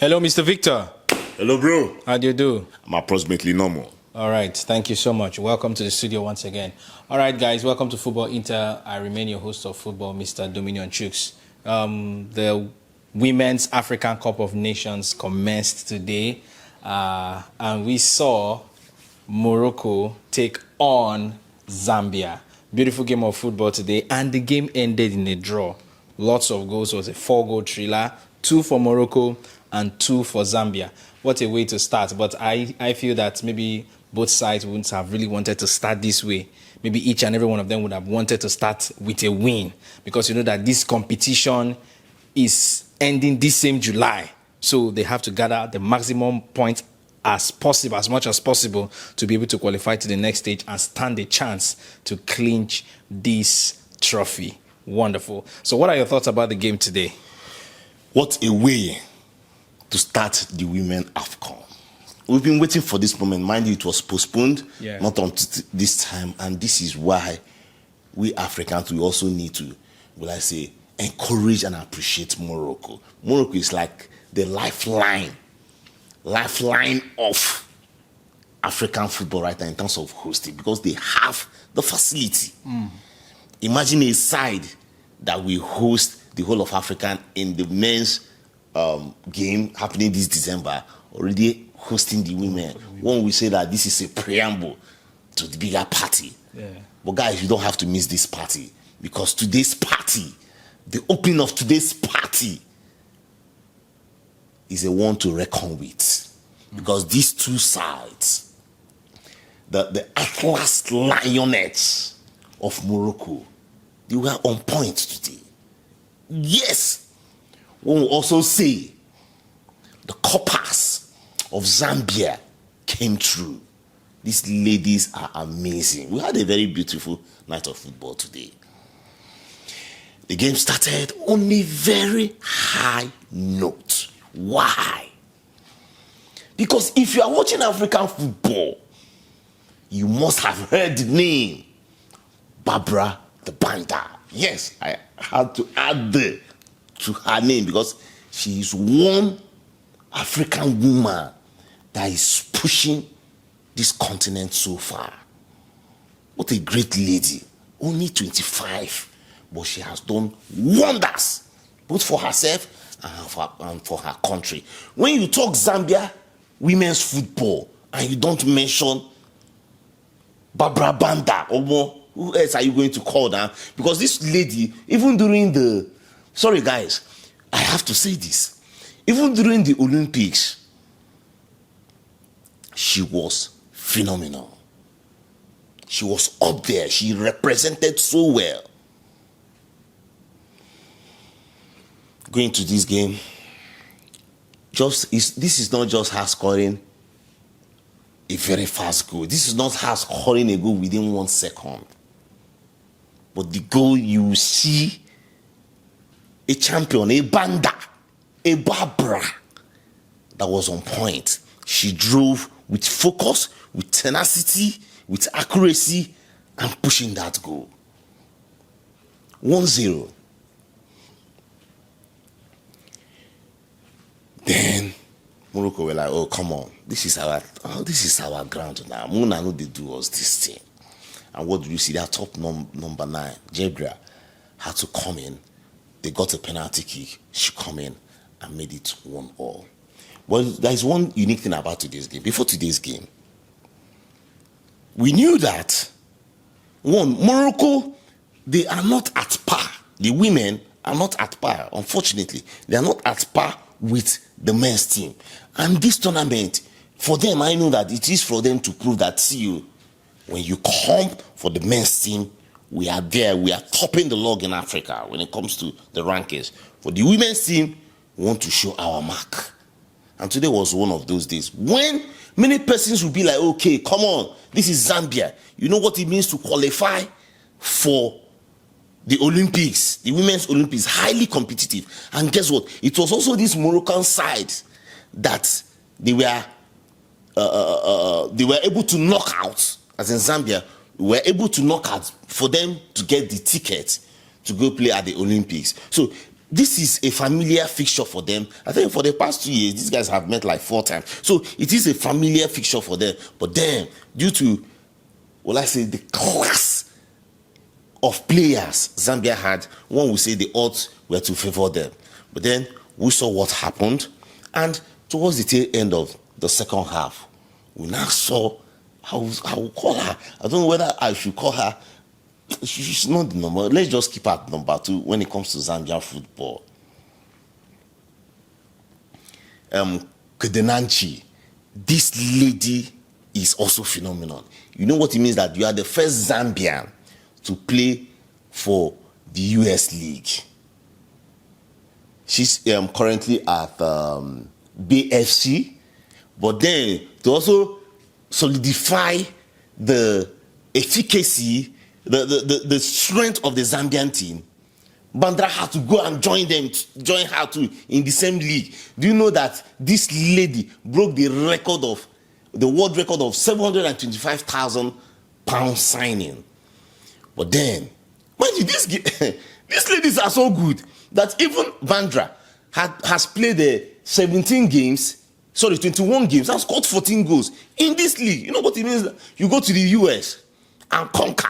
Hello, Mr. Victor. Hello, bro. How do you do? I'm approximately normal. All right. Thank you so much. Welcome to the studio once again. All right, guys. Welcome to Football Inter. I remain your host of football, Mr. Dominion Chooks. The Women's African Cup of Nations commenced today, and we saw Morocco take on Zambia. Beautiful game of football today, and the game ended in a draw. Lots of goals. It was a 4-goal thriller, 2 for Morocco and 2 for Zambia. What a way to start. But I feel that maybe both sides wouldn't have really wanted to start this way. Maybe each and every one of them would have wanted to start with a win, because you know that this competition is ending this same July. So they have to gather the maximum points as possible, as much as possible, to be able to qualify to the next stage and stand a chance to clinch this trophy. Wonderful. So what are your thoughts about the game today? What a way to start the women Afcon. We've been waiting for this moment. Mind you, it was postponed, not until this time. And this is why we Africans, we also need to, encourage and appreciate Morocco. Morocco is like the lifeline of African football right now in terms of hosting, because they have the facility. Imagine a side that will host the whole of Africa in the men's game happening this December, already hosting the women. One will say that this is a preamble to the bigger party. But guys, you don't have to miss this party, because today's party, the opening of today's party, is a one to reckon with. Because these two sides, the Atlas Lionettes of Morocco, they were on point today. Yes, one will also say the Coppers of Zambia came through. These ladies are amazing. We had a very beautiful night of football today. The game started on a very high note. Why? Because if you are watching African football, you must have heard the name Barbara the Banda. Yes, I had to add to her name, because she is one African woman that is pushing this continent so far. What a great lady. Only 25, but she has done wonders, both for herself and for her country. When you talk Zambia women's football and you don't mention Barbara Banda, or who else are you going to call now? Because this lady, even during the... Sorry guys, I have to say this. Even during the Olympics, she was phenomenal. She was up there. She represented so well. Going to this game, this is not just her scoring a very fast goal. This is not her scoring a goal within 1 second. But the goal, you see a champion, a Banda, a Barbara that was on point. She drove with focus, with tenacity, with accuracy, and pushing that goal. 1-0. Then Morocco were like, oh, come on. This is our ground now. Muna know they do us this thing. And what do you see? Their top number 9, Jebra, had to come in. They got a penalty kick. She come in and made it 1-1. Well, there is one unique thing about today's game. Before today's game, we knew that, Morocco, they are not at par. The women are not at par, unfortunately. They are not at par with the men's team. And this tournament, for them, I know that it is for them to prove that, see you, when you come for the men's team, we are there. We are topping the log in Africa when it comes to the rankings. For the women's team, we want to show our mark. And today was one of those days when many persons will be like, okay, come on, this is Zambia. You know what it means to qualify for the Olympics, the Women's Olympics, highly competitive. And guess what? It was also this Moroccan side that they were able to knock out, as in Zambia, were able to knock out for them to get the ticket to go play at the Olympics. So this is a familiar fixture for them. I think for the past 2 years, these guys have met like 4 times. So it is a familiar fixture for them. But then, due to, well, I say the class of players Zambia had, one would say the odds were to favor them. But then we saw what happened. And towards the tail end of the second half, we now saw, I will call her. I don't know whether I should call her. She's not the number. Let's just keep her at number 2 when it comes to Zambian football. Kedenanchi, this lady is also phenomenal. You know what it means that you are the first Zambian to play for the US League. She's currently at BFC, but then to also solidify the efficacy, the strength of the Zambian team, Bandra had to go and join her too in the same league. Do you know that this lady broke the world record of £725,000 signing? But then, these ladies are so good that even Bandra has played 21 games, and scored 14 goals in this league. You know what it means? You go to the US and conquer.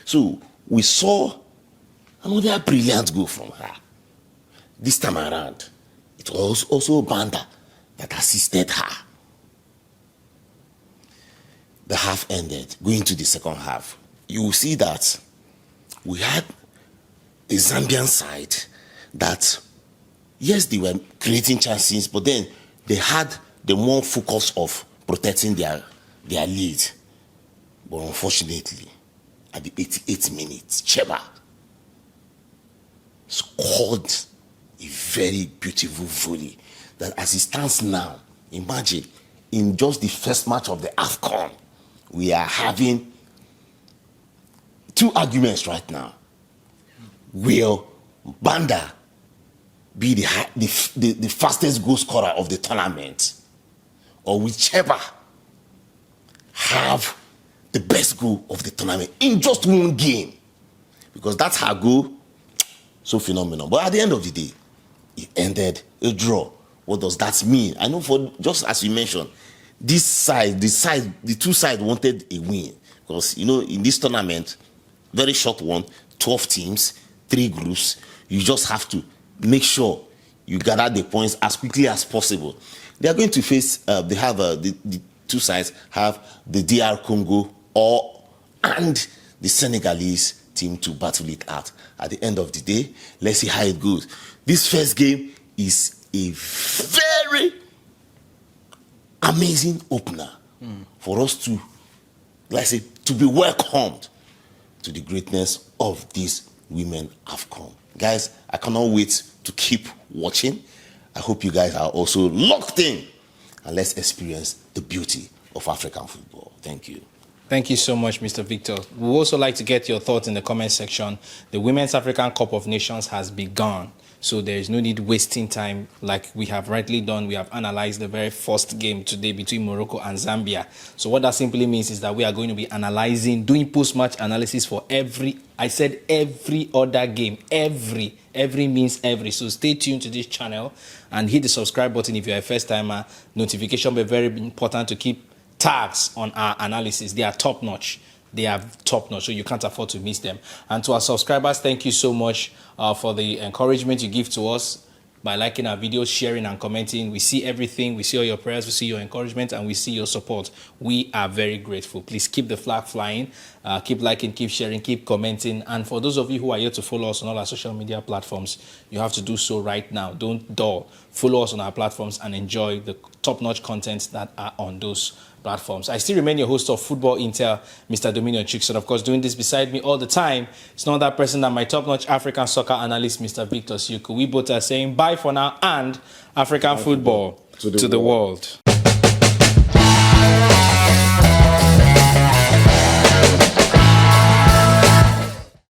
So we saw another brilliant goal from her. This time around, it was also Banda that assisted her. The half ended, going to the second half. You will see that we had a Zambian side that, yes, they were creating chances, but then they had the more focus of protecting their lead. But unfortunately, at the 88th minute, Cheba scored a very beautiful volley that, as it stands now, imagine, in just the first match of the Afcon, we are having 2 arguments right now. Will Banda be the fastest goal scorer of the tournament, or will Cheba have the best goal of the tournament in just one game? Because that's her goal, so phenomenal. But at the end of the day, it ended a draw. What does that mean? I know, for just as you mentioned, the 2 sides wanted a win, because you know, in this tournament, very short one, 12 teams, 3 groups. You just have to make sure you gather the points as quickly as possible. They are going to face, they have the 2 sides have the DR Congo and the Senegalese team to battle it out. At the end of the day, let's see how it goes. This first game is a very amazing opener for us to, let's say, to be welcomed to the greatness of this women Afcon. Guys, I cannot wait to keep watching. I hope you guys are also locked in, and let's experience the beauty of African football. Thank you. Thank you so much, Mr. Victor. We would also like to get your thoughts in the comment section. The Women's African Cup of Nations has begun, so there is no need wasting time. Like we have rightly done, we have analyzed the very first game today between Morocco and Zambia. So what that simply means is that we are going to be analyzing, doing post-match analysis for every other game. Every means every. So stay tuned to this channel and hit the subscribe button if you're a first-timer. Notification will be very important to keep tabs on our analysis. They are top-notch. They are top-notch, so you can't afford to miss them. And to our subscribers, thank you so much for the encouragement you give to us by liking our videos, sharing and commenting. We see everything. We see all your prayers. We see your encouragement, and we see your support. We are very grateful. Please keep the flag flying. Keep liking, keep sharing, keep commenting. And for those of you who are yet to follow us on all our social media platforms, you have to do so right now. Don't dull. Follow us on our platforms and enjoy the top-notch content that are on those platforms. I still remain your host of Football Intel, Mr. Dominion Chicks, and of course, doing this beside me all the time, it's not that person than my top-notch African soccer analyst, Mr. Victor Siokwu. We both are saying bye for now and African football to the world.